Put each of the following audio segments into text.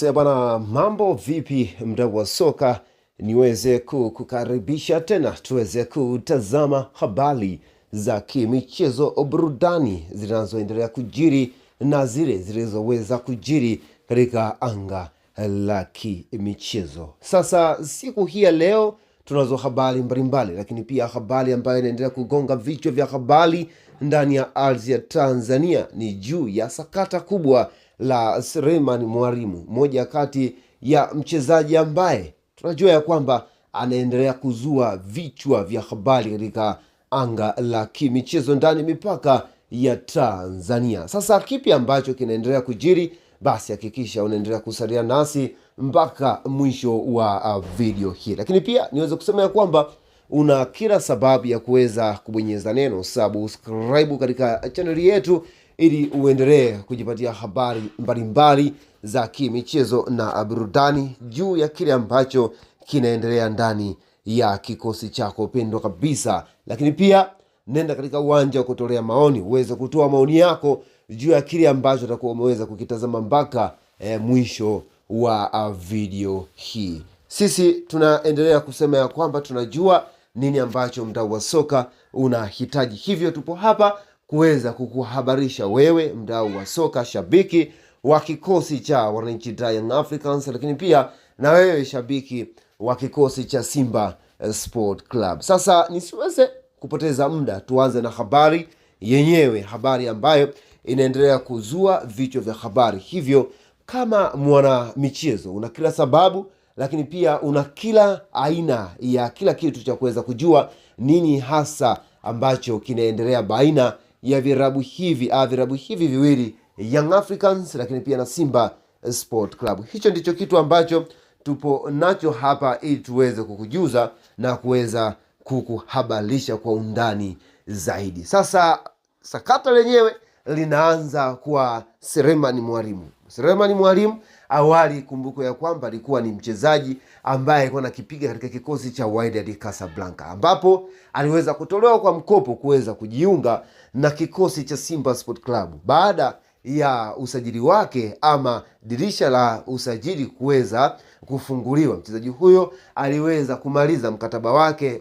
Yes, bana, mambo vipi mdau wa soka? Niweze kukaribisha tena tuweze kutazama habari za kimichezo, burudani zinazoendelea kujiri na zile zilizoweza kujiri katika anga la kimichezo. Sasa siku hii ya leo tunazo habari mbalimbali, lakini pia habari ambayo inaendelea kugonga vichwa vya habari ndani ya ardhi ya Tanzania ni juu ya sakata kubwa la Selemani Mwalimu, moja kati ya mchezaji ambaye tunajua ya kwamba anaendelea kuzua vichwa vya habari katika anga la kimichezo ndani mipaka ya Tanzania. Sasa kipi ambacho kinaendelea kujiri? Basi hakikisha unaendelea kusalia nasi mpaka mwisho wa video hii. Lakini pia niweze kusema ya kwamba una kila sababu ya kuweza kubonyeza neno subscribe katika chaneli yetu ili uendelee kujipatia habari mbalimbali za kimichezo na burudani juu ya kile ambacho kinaendelea ndani ya kikosi chako pendwa kabisa. Lakini pia nenda katika uwanja wa kutolea maoni, uweze kutoa maoni yako juu ya kile ambacho utakuwa umeweza kukitazama mpaka mwisho wa video hii. Sisi tunaendelea kusema ya kwamba tunajua nini ambacho mdau wa soka unahitaji, hivyo tupo hapa kuweza kukuhabarisha wewe mdau wa soka, shabiki wa kikosi cha wananchi Young Africans, lakini pia na wewe shabiki wa kikosi cha Simba Sport Club. Sasa nisiweze kupoteza muda, tuanze na habari yenyewe, habari ambayo inaendelea kuzua vichwa vya habari. Hivyo kama mwana michezo una kila sababu, lakini pia una kila aina ya kila kitu cha kuweza kujua nini hasa ambacho kinaendelea baina ya virabu hivi viwili, Young Africans lakini pia na Simba Sport Club. Hicho ndicho kitu ambacho tupo nacho hapa ili tuweze kukujuza na kuweza kukuhabarisha kwa undani zaidi. Sasa sakata lenyewe linaanza kwa Selemani Mwalimu. Selemani Mwalimu awali kumbuko ya kwamba alikuwa ni mchezaji ambaye alikuwa anakipiga katika kikosi cha Wydad Casablanca, ambapo aliweza kutolewa kwa mkopo kuweza kujiunga na kikosi cha Simba Sport Club baada ya usajili wake ama dirisha la usajili kuweza kufunguliwa. Mchezaji huyo aliweza kumaliza mkataba wake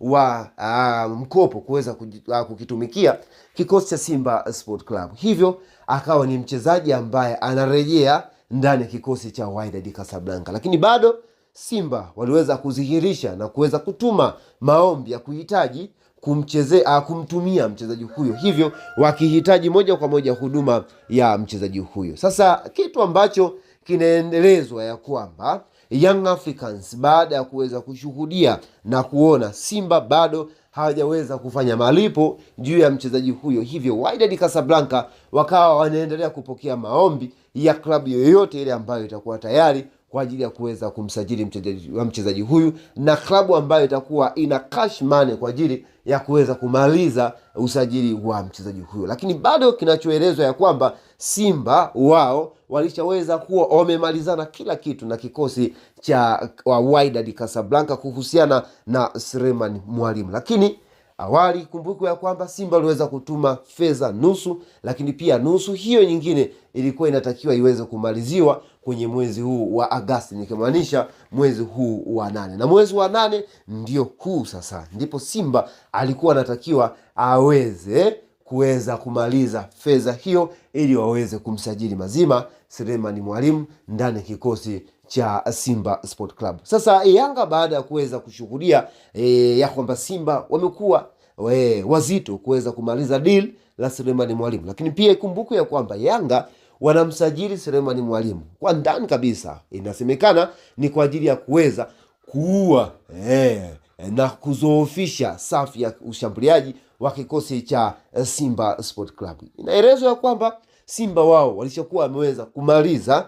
wa mkopo kuweza kukitumikia kikosi cha Simba Sport Club, hivyo akawa ni mchezaji ambaye anarejea ndani ya kikosi cha Wydad Casablanca. Lakini bado Simba waliweza kudhihirisha na kuweza kutuma maombi ya kuhitaji kumtumia mchezaji huyo, hivyo wakihitaji moja kwa moja huduma ya mchezaji huyo. Sasa kitu ambacho kinaendelezwa ya kwamba Young Africans baada ya kuweza kushuhudia na kuona Simba bado hawajaweza kufanya malipo juu ya mchezaji huyo, hivyo Wydad Casablanca wakawa wanaendelea kupokea maombi ya klabu yoyote ile ambayo itakuwa tayari kwa ajili ya kuweza kumsajili mchezaji huyu, na klabu ambayo itakuwa ina cash money kwa ajili ya kuweza kumaliza usajili wa mchezaji huyo. Lakini bado kinachoelezwa ya kwamba Simba wao walishaweza kuwa wamemalizana kila kitu na kikosi cha Wydad Casablanca kuhusiana na Selemani Mwalimu. Lakini awali kumbuko ya kwamba Simba waliweza kutuma fedha nusu, lakini pia nusu hiyo nyingine ilikuwa inatakiwa iweze kumaliziwa kwenye mwezi huu wa Agosti, nikimaanisha mwezi huu wa 8. Na mwezi wa 8 ndio huu sasa, ndipo Simba alikuwa anatakiwa aweze kuweza kumaliza fedha hiyo ili waweze kumsajili mazima Selemani Mwalimu ndani ya kikosi cha Simba Sport Club. Sasa Yanga baada ya kuweza kushuhudia ya kwamba Simba wamekuwa wazito kuweza kumaliza deal la Selemani Mwalimu, lakini pia ikumbuke ya kwamba Yanga wanamsajili Selemani Mwalimu kwa ndani kabisa, inasemekana ni kwa ajili ya kuweza kuua na kuzoofisha safu ya ushambuliaji wa kikosi cha Simba Sport Club. Inaelezwa ya kwamba Simba wao walishakuwa wameweza kumaliza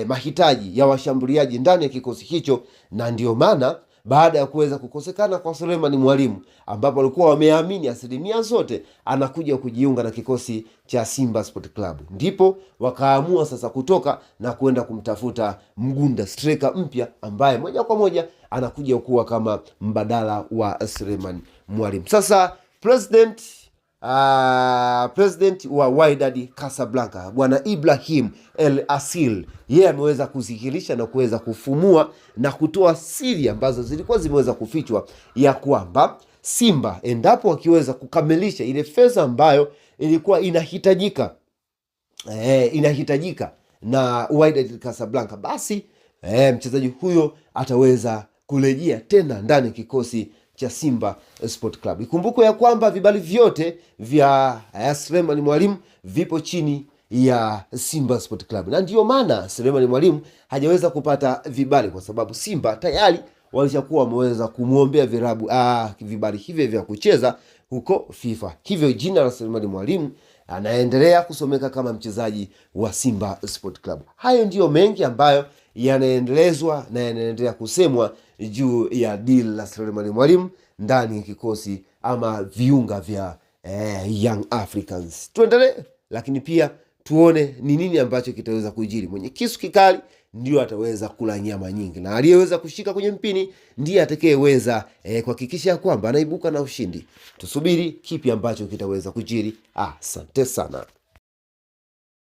mahitaji ya washambuliaji ndani ya kikosi hicho, na ndio maana baada ya kuweza kukosekana kwa Selemani Mwalimu, ambapo walikuwa wameamini asilimia zote anakuja kujiunga na kikosi cha Simba Sport Club, ndipo wakaamua sasa kutoka na kwenda kumtafuta mgunda striker mpya ambaye moja kwa moja anakuja kuwa kama mbadala wa Selemani Mwalimu. Sasa President president wa Wydad Casablanca bwana Ibrahim El Asil, yeye ameweza kudhihirisha na kuweza kufumua na kutoa siri ambazo zilikuwa zimeweza kufichwa, ya kwamba Simba endapo wakiweza kukamilisha ile fedha ambayo ilikuwa inahitajika na Wydad Casablanca, basi mchezaji huyo ataweza kurejea tena ndani kikosi cha Simba Sport Club. Ikumbuko ya kwamba vibali vyote vya Suleiman Mwalimu vipo chini ya Simba Sport Club, na ndiyo maana Suleiman Mwalimu hajaweza kupata vibali, kwa sababu Simba tayari walishakuwa wameweza kumwombea vibali hivyo vya kucheza huko FIFA. Hivyo jina la Suleiman Mwalimu anaendelea kusomeka kama mchezaji wa Simba Sport Club. Hayo ndiyo mengi ambayo yanaendelezwa na yanaendelea kusemwa juu ya deal la Suleiman Mwalimu ndani ya kikosi ama viunga vya Young Africans. Tuendelee, lakini pia tuone ni nini ambacho kitaweza kujiri. Mwenye kisu kikali ndio ataweza kula nyama nyingi, na aliyeweza kushika kwenye mpini ndiye atakayeweza kuhakikisha kwamba anaibuka na ushindi. Tusubiri kipi ambacho kitaweza kujiri. Asante sana.